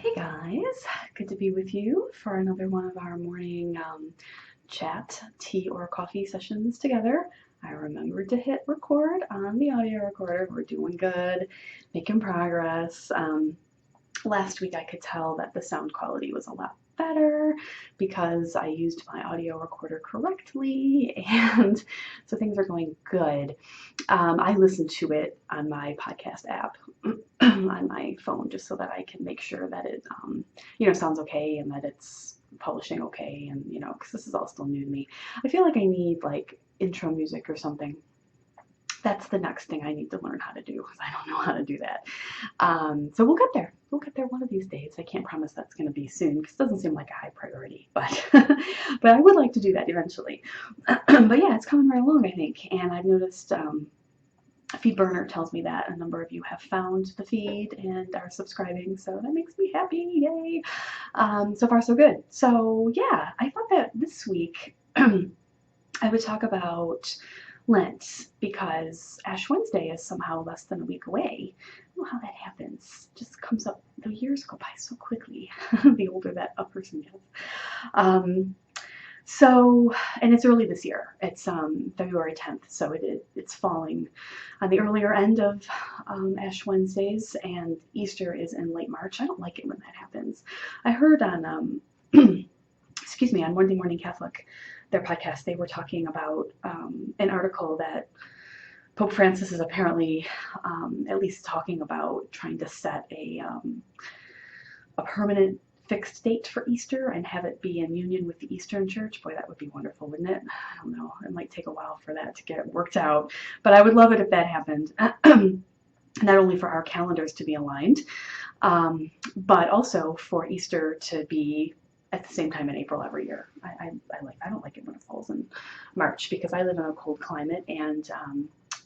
Hey guys, good to be with you for another one of our morning chat, tea, or coffee sessions together. I remembered to hit record on the audio recorder. We're doing good, making progress. Last week I could tell that the sound quality was a lot better because I used my audio recorder correctly, and so things are going good. I listen to it on my podcast app on my phone just so that I can make sure that it, sounds okay and that it's publishing okay, and because this is all still new to me. I feel like I need like intro music or something. That's the next thing I need to learn how to do because I don't know how to do that. So we'll get there. We'll get there one of these days. I can't promise that's going to be soon because it doesn't seem like a high priority, but but I would like to do that eventually. But yeah, it's coming right along, I think, and I've noticed. FeedBurner tells me that a number of you have found the feed and are subscribing, so that makes me happy. Yay! So far, so good. So yeah, I thought that this week I would talk about Lent because Ash Wednesday is somehow less than a week away. I don't know how that happens. It just comes up. The years go by so quickly. The older that a person gets. And it's early this year. It's February 10th, so it's falling on the earlier end of Ash Wednesdays, and Easter is in late March. I don't like it when that happens. I heard on, on Monday Morning Catholic, their podcast, they were talking about an article that Pope Francis is apparently at least talking about trying to set a permanent fixed date for Easter and have it be in union with the Eastern Church. Boy, that would be wonderful, wouldn't it? I don't know. It might take a while for that to get worked out, but I would love it if that happened. Not only for our calendars to be aligned, but also for Easter to be at the same time in April every year. I don't like it when it falls in March because I live in a cold climate, and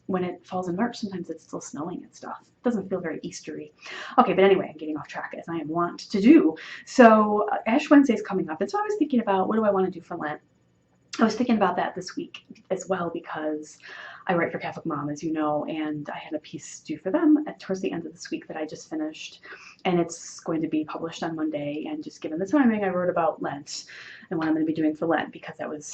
when it falls in March, sometimes it's still snowing and stuff. It doesn't feel very Eastery. Okay, but anyway, I'm getting off track as I am wont to do. So Ash Wednesday is coming up, and so I was thinking about what do I want to do for Lent. I was thinking about that this week as well because I write for Catholic Mom, as you know, and I had a piece due for them towards the end of this week that I just finished, and it's going to be published on Monday. And just given the timing, I wrote about Lent and what I'm going to be doing for Lent because that was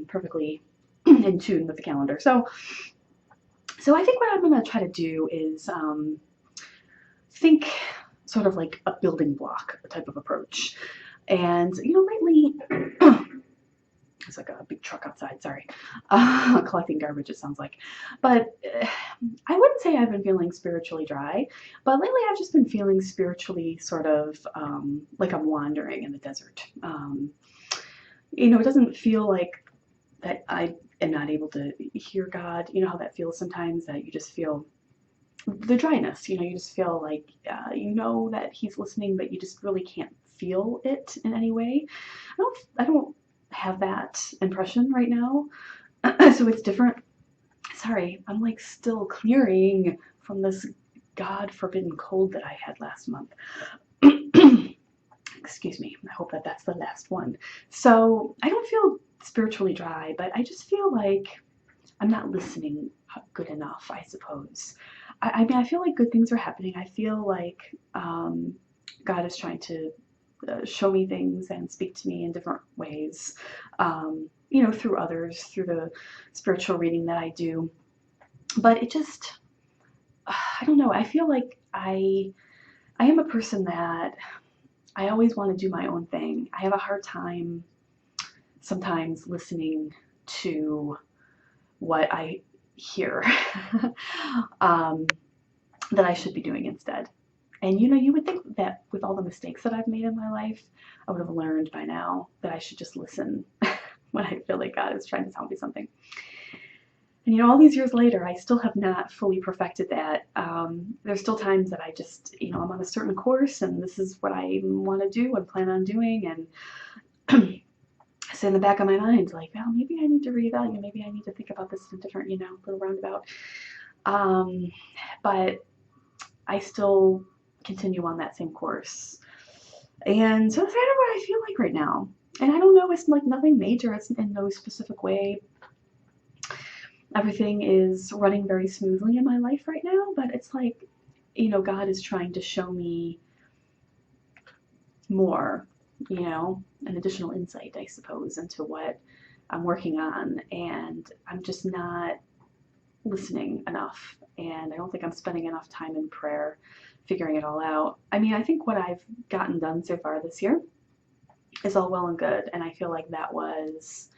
perfectly in tune with the calendar. So I think what I'm going to try to do is think sort of like a building block type of approach. And, lately, it's like a big truck outside, sorry, collecting garbage, it sounds like. But I wouldn't say I've been feeling spiritually dry, but lately I've just been feeling spiritually sort of like I'm wandering in the desert. It doesn't feel like that I am not able to hear God. You know how that feels sometimes, that you just feel the dryness. You just feel like that He's listening, but you just really can't feel it in any way. I don't have that impression right now, so it's different. Sorry, I'm like still clearing from this God-forbidden cold that I had last month. Excuse me. I hope that that's the last one. So I don't feel spiritually dry, but I just feel like I'm not listening good enough, I suppose. I mean, I feel like good things are happening. I feel like God is trying to show me things and speak to me in different ways, through others, through the spiritual reading that I do. But it just, I don't know. I feel like I am a person that I always want to do my own thing. I have a hard time sometimes listening to what I hear that I should be doing instead. And you would think that with all the mistakes that I've made in my life, I would have learned by now that I should just listen when I feel like God is trying to tell me something. And all these years later, I still have not fully perfected that. There's still times that I just, I'm on a certain course and this is what I want to do and plan on doing. And so in the back of my mind, like, well, maybe I need to reevaluate. Maybe I need to think about this in a different, little roundabout. But I still continue on that same course. And so that's kind of what I feel like right now. And I don't know, it's like nothing major. It's in no specific way. Everything is running very smoothly in my life right now, but it's like, God is trying to show me more, an additional insight, I suppose, into what I'm working on, and I'm just not listening enough, and I don't think I'm spending enough time in prayer figuring it all out. I mean, I think what I've gotten done so far this year is all well and good, and I feel like this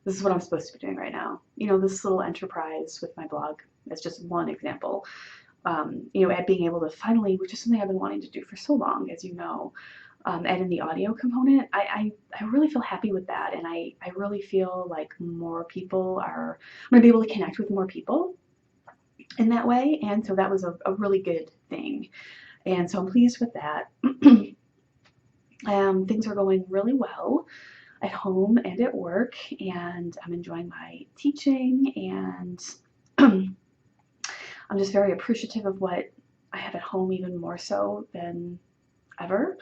is what I'm supposed to be doing right now. This little enterprise with my blog is just one example. At being able to finally, which is something I've been wanting to do for so long, as you know, add in the audio component. I really feel happy with that, and I really feel like more people are, I'm going to be able to connect with more people in that way, and so that was a really good thing, and so I'm pleased with that. Things are going really well at home and at work, and I'm enjoying my teaching, and I'm just very appreciative of what I have at home, even more so than ever.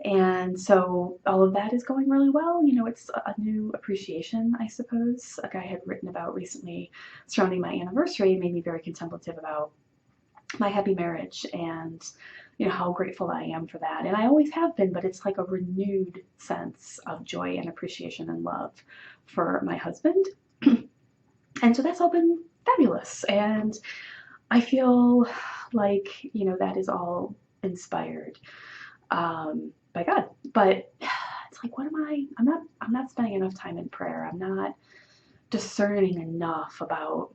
And so all of that is going really well. It's a new appreciation, I suppose. Like I had written about recently surrounding my anniversary, made me very contemplative about my happy marriage, and how grateful I am for that. And I always have been, but it's like a renewed sense of joy and appreciation and love for my husband. And so that's all been fabulous. And I feel like, that is all inspired by God. But it's like, I'm not spending enough time in prayer. I'm not discerning enough about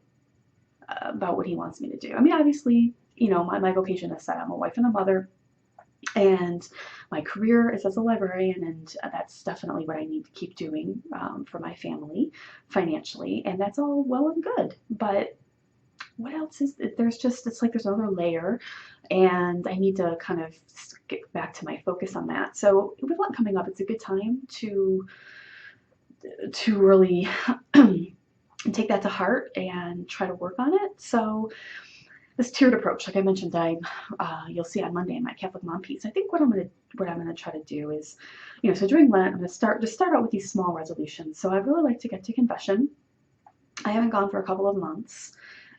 what he wants me to do. I mean, obviously, my vocation is set. I'm a wife and a mother, and my career is as a librarian, and that's definitely what I need to keep doing for my family financially, and that's all well and good. But what else is it's like there's another layer, and I need to kind of get back to my focus on that. So with Lent coming up, it's a good time to really take that to heart and try to work on it. So this tiered approach, like I mentioned, you'll see on Monday in my Catholic Mom piece. I think what I'm gonna try to do is, so during Lent, I'm gonna start out with these small resolutions. So I'd really like to get to confession. I haven't gone for a couple of months,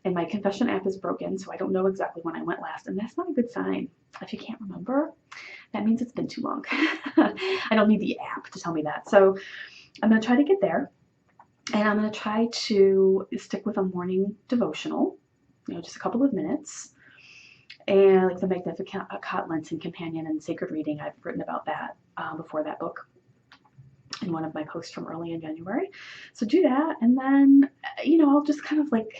and my confession app is broken, so I don't know exactly when I went last, and that's not a good sign. If you can't remember, that means it's been too long. I don't need the app to tell me that. So I'm gonna try to get there, and I'm gonna try to stick with a morning devotional, just a couple of minutes, and like the Magnificat Lenten Companion and Sacred Reading. I've written about that before that book in one of my posts from early in January. So do that, and then I'll just kind of like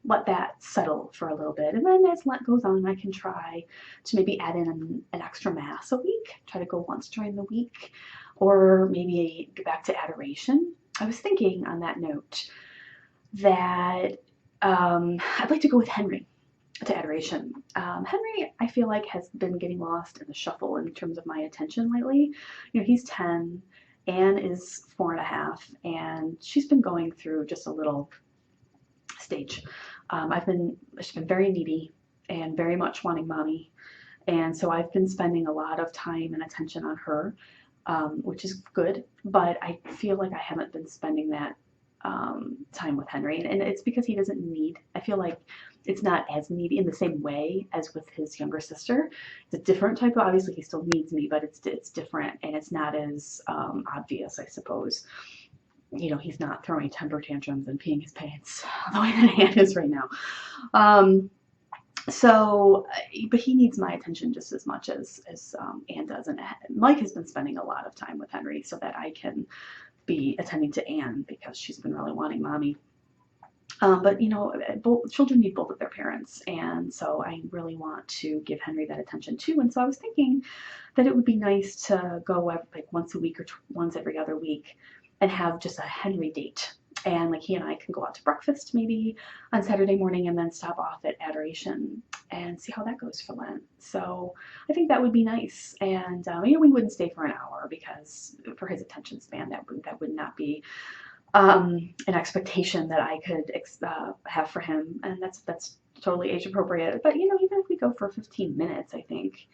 let that settle for a little bit, and then as Lent goes on, I can try to maybe add in an extra mass a week, try to go once during the week, or maybe get back to adoration. I was thinking on that note that I'd like to go with Henry to adoration. Henry, I feel like, has been getting lost in the shuffle in terms of my attention lately. He's 10, Anne is 4.5, and she's been going through just a little stage. She's been very needy and very much wanting mommy, and so I've been spending a lot of time and attention on her, which is good, but I feel like I haven't been spending that time with Henry, and it's because he doesn't need, I feel like it's not as needy in the same way as with his younger sister. It's a different type of, obviously he still needs me, but it's different, and it's not as obvious, I suppose. He's not throwing temper tantrums and peeing his pants the way that Anne is right now. But he needs my attention just as much as Anne does, and Mike has been spending a lot of time with Henry so that I can be attending to Anne because she's been really wanting mommy. But children need both of their parents, and so I really want to give Henry that attention too. And so I was thinking that it would be nice to go like once a week or once every other week and have just a Henry date. And like he and I can go out to breakfast maybe on Saturday morning and then stop off at adoration and see how that goes for Lent. So I think that would be nice. And we wouldn't stay for an hour because for his attention span that would not be an expectation that I could have for him, and that's totally age appropriate. But even if we go for 15 minutes, I think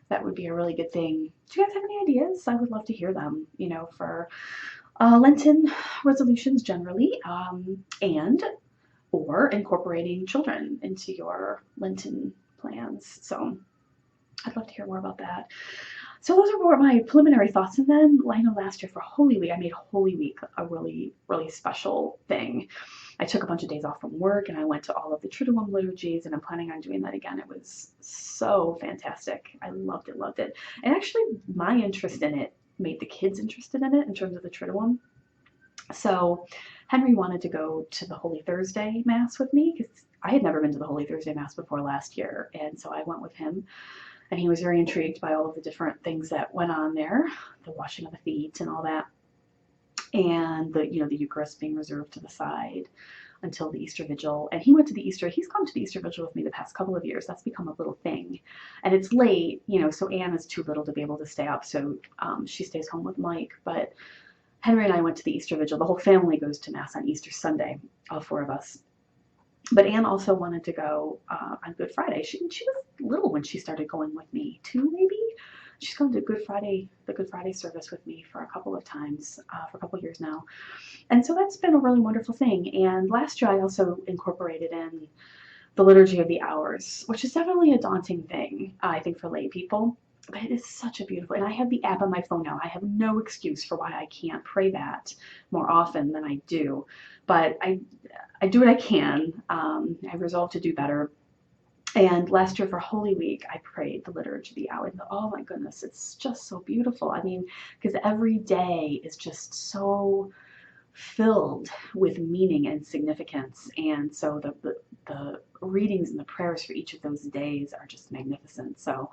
that would be a really good thing. Do you guys have any ideas? I would love to hear them. For Lenten resolutions generally, and or incorporating children into your Lenten plans. So I'd love to hear more about that. So those are my preliminary thoughts. And then I know last year for Holy Week, I made Holy Week a really, really special thing. I took a bunch of days off from work and I went to all of the Triduum liturgies, and I'm planning on doing that again. It was so fantastic. I loved it, loved it. And actually, my interest in it made the kids interested in it in terms of the Triduum. So Henry wanted to go to the Holy Thursday Mass with me because I had never been to the Holy Thursday Mass before last year. And so I went with him, and he was very intrigued by all of the different things that went on there, the washing of the feet and all that, and the Eucharist being reserved to the side until the Easter Vigil. And he went to the Easter. He's gone to the Easter Vigil with me the past couple of years. That's become a little thing, and it's late, so Anne is too little to be able to stay up, so she stays home with Mike. But Henry and I went to the Easter Vigil. The whole family goes to Mass on Easter Sunday, all four of us. But Anne also wanted to go on Good Friday. She was little when she started going with me, 2 maybe. She's gone to the Good Friday service with me for a couple of times, for a couple of years now. And so that's been a really wonderful thing. And last year I also incorporated in the Liturgy of the Hours, which is definitely a daunting thing, I think, for lay people. But it is such a beautiful, and I have the app on my phone now. I have no excuse for why I can't pray that more often than I do. But I do what I can. I resolve to do better. And last year for Holy Week, I prayed the Liturgy of the Hour. And oh my goodness, it's just so beautiful. I mean, because every day is just so filled with meaning and significance. And so the readings and the prayers for each of those days are just magnificent. So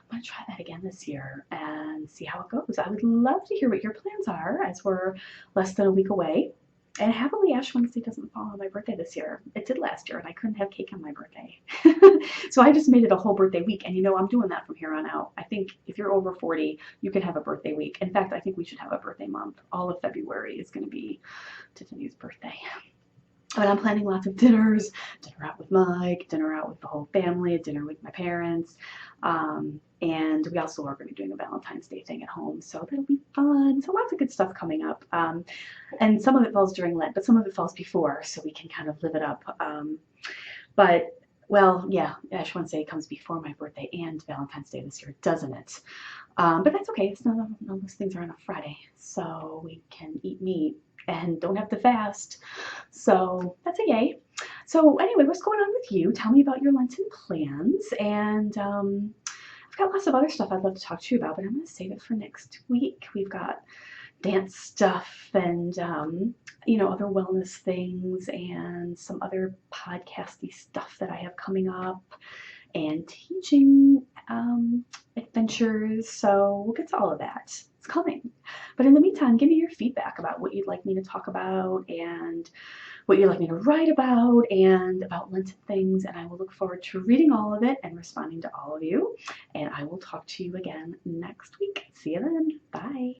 I'm going to try that again this year and see how it goes. I would love to hear what your plans are as we're less than a week away. And happily, Ash Wednesday doesn't fall on my birthday this year. It did last year, and I couldn't have cake on my birthday. So I just made it a whole birthday week. And I'm doing that from here on out. I think if you're over 40, you can have a birthday week. In fact, I think we should have a birthday month. All of February is going to be Tiffany's birthday. But I'm planning lots of dinners, dinner out with Mike, dinner out with the whole family, dinner with my parents. And we also are going to be doing a Valentine's Day thing at home. So that'll be fun. So lots of good stuff coming up. And some of it falls during Lent, but some of it falls before, so we can kind of live it up. Ash Wednesday comes before my birthday and Valentine's Day this year, doesn't it? But that's okay. It's none of those things are on a Friday, so we can eat meat and don't have to fast. So that's a yay. So anyway, what's going on with you? Tell me about your Lenten plans. And I've got lots of other stuff I'd love to talk to you about, but I'm going to save it for next week. We've got dance stuff and other wellness things and some other podcasty stuff that I have coming up and teaching adventures. So we'll get to all of that. It's coming. But in the meantime, give me your feedback about what you'd like me to talk about and what you'd like me to write about and about Lenten things. And I will look forward to reading all of it and responding to all of you. And I will talk to you again next week. See you then. Bye.